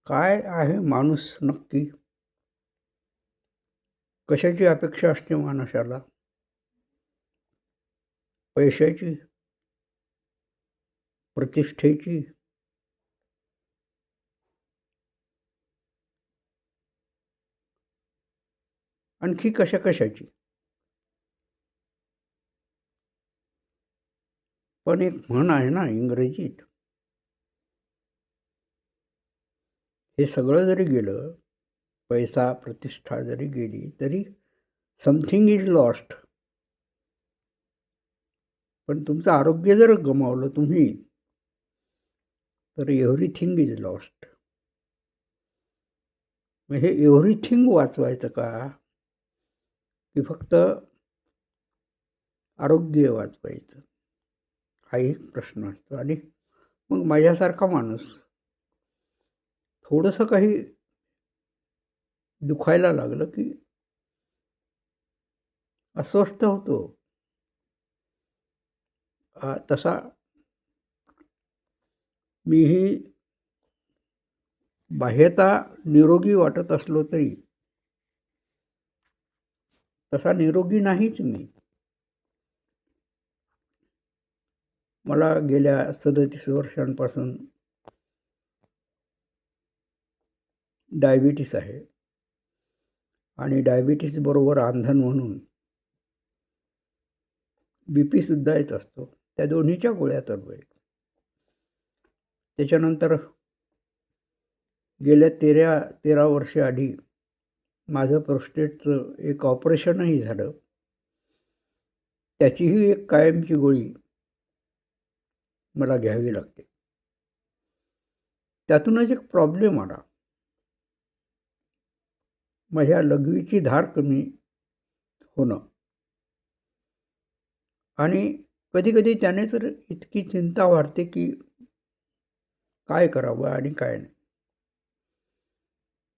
काय आहे माणूस नक्की? कशाची अपेक्षा असते माणसाला? पैशाची? प्रतिष्ठेची? आणखी कशा-कशाची? पण एक म्हण आहे ना इंग्रजीत, हे सगळं जरी गेलं, पैसा, प्रतिष्ठा जरी गेली, तरी समथिंग इज लॉस्ट. पण तुमचं आरोग्य जर गमावलं तुम्ही, तर एव्हरीथिंग इज लॉस्ट. मग हे एव्हरीथिंग वाचवायचं का? की फक्त आरोग्य वाचवायचं? हा एक प्रश्न असतो. आणि मग माझ्यासारखा माणूस थोडंसं काही दुखायला लागलं की अस्वस्थ होतो. तसा मीही बाह्यतः निरोगी वाटत असलो तरी तसा निरोगी नाहीच मी. मला गेल्या 37 वर्षांपासून डायबिटीस आहे आणि डायबिटीसबरोबर अंधन म्हणून बीपीसुद्धा येत असतो. त्या दोन्हीच्या गोळ्या चालू आहेत. त्याच्यानंतर गेल्या 13 वर्षे आधी माझं प्रोस्टेटचं एक ऑपरेशनही झालं. त्याचीही एक कायमची गोळी मला घ्यावी लागते. त्यातूनच एक प्रॉब्लेम आला. माझ्या लघवीची धार कमी होणं आणि कधी-कधी त्याने तर इतकी चिंता वाढते की काय करावं आणि काय नाही.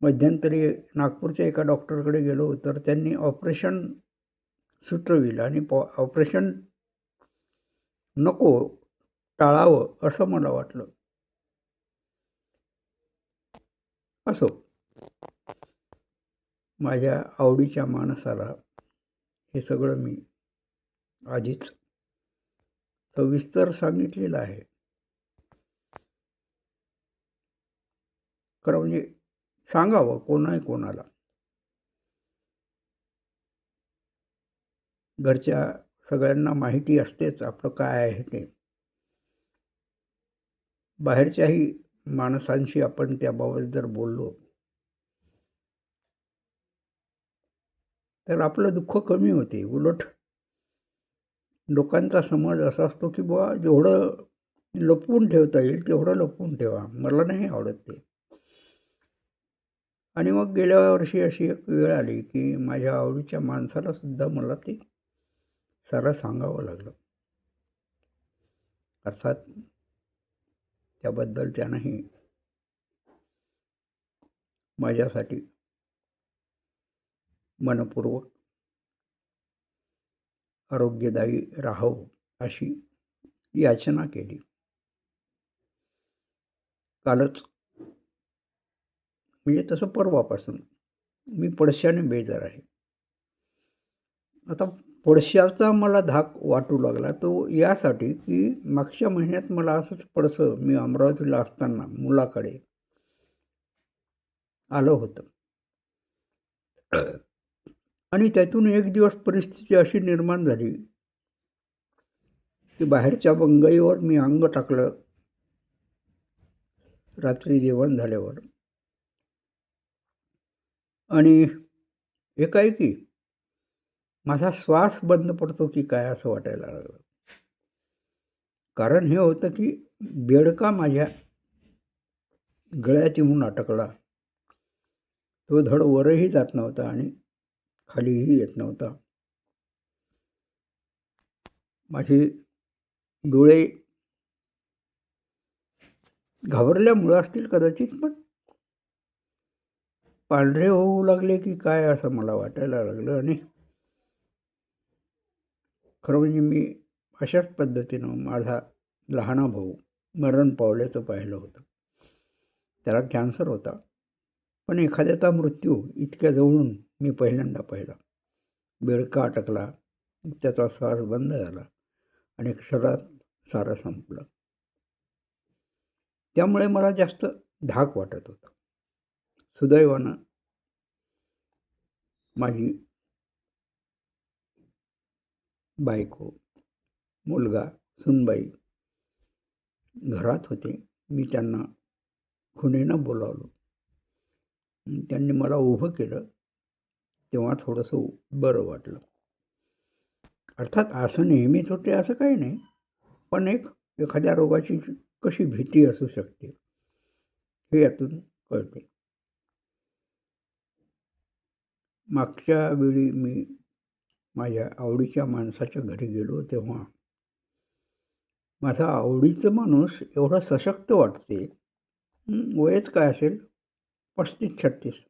मध्यंतरी नागपूरच्या एका डॉक्टरकडे गेलो तर त्यांनी ऑपरेशन सुचविलं आणि ऑपरेशन नको, टाळावं असं मला वाटलं. असो, माझ्या आवडीच्या माणसाला हे सगळं मी आधीच सविस्तर सांगितलेलं आहे. खरं म्हणजे सांगावं कोणाला. घरच्या सगळ्यांना माहिती असतेच आपलं काय आहे ते. बाहेरच्याही माणसांशी आपण त्याबाबत जर बोललो तर आपलं दुःख कमी होते. उलट लोकांचा समज असा असतो की बुवा जेवढं लपवून ठेवता येईल तेवढं लपवून ठेवा. मला नाही आवडत ते. आणि मग गेल्या वर्षी अशी एक वेळ आली की माझ्या आवडीच्या माणसाला सुद्धा मला ते सारं सांगावं लागलं. अर्थात त्याबद्दल त्यानंही माझ्यासाठी मनपूर्वक आरोग्यदायी राहावं अशी याचना केली. कालच म्हणजे तसं परवापासून मी पडश्याने बेजार आहे. आता पडश्याचा मला धाक वाटू लागला तो यासाठी की मागच्या महिन्यात मला असंच पडसं मी अमरावतीला असताना मुलाकडे आलं होतं. आणि त्यातून एक दिवस परिस्थिती अशी निर्माण झाली की बाहेरच्या बंगईवर मी अंग टाकलं रात्री जेवण झाल्यावर आणि एकाएकी माझा श्वास बंद पडतो की काय असं वाटायला लागलं. कारण हे होतं की बेडका माझ्या गळ्यात येऊन अटकला. तो धड वरही जात नव्हता आणि खालीही येत नव्हता. माझे डोळे घाबरल्यामुळे असतील कदाचित, पण पांढरे होऊ लागले की काय असं मला वाटायला लागलं. आणि खरं म्हणजे मी अशाच पद्धतीनं माझा लहाना भाऊ मरण पावल्याचं पाहिलं होतं. त्याला कॅन्सर होता. पण एखाद्याचा मृत्यू इतक्या जवळून मी पहिल्यांदा पाहिला. बेडका अटकला, त्याचा श्वास बंद झाला आणि क्षणात सारं संपलं. त्यामुळे मला जास्त धाक वाटत होता. सुदैवानं माझी बायको, मुलगा, सूनबाई घरात होते. मी त्यांना खुणेनं बोलावलं. त्यांनी मला उभं केलं. तेव्हा थोडंसं बरं वाटलं. अर्थात असं नेहमीच होते असं काही नाही, पण एखाद्या रोगाची कशी भीती असू शकते हे यातून कळते. मागच्या वेळी मी माझ्या आवडीच्या माणसाच्या घरी गेलो तेव्हा माझा आवडीचं माणूस एवढा सशक्त वाटते. वयच काय असेल, 35-36.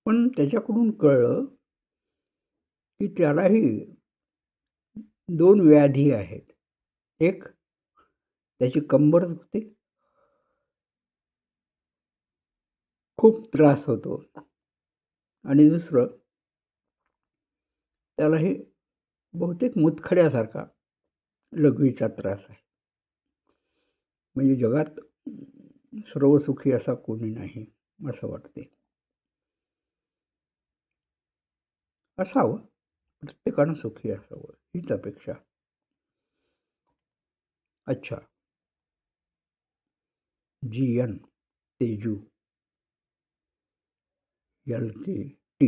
पण त्याच्याकडून कळलं की त्यालाही 2 व्याधी आहेत. एक, त्याची कंबर दुखते, खूप त्रास होतो. आणि दुसरं, त्यालाही बहुतेक मुतखड्यासारखा लघवीचा त्रास आहे. म्हणजे जगात सर्वसुखी असा कोणी नाही असं वाटते. असावं, प्रत्येकानं सुखी असावं हीच अपेक्षा. अच्छा. GN, Teju, LK, T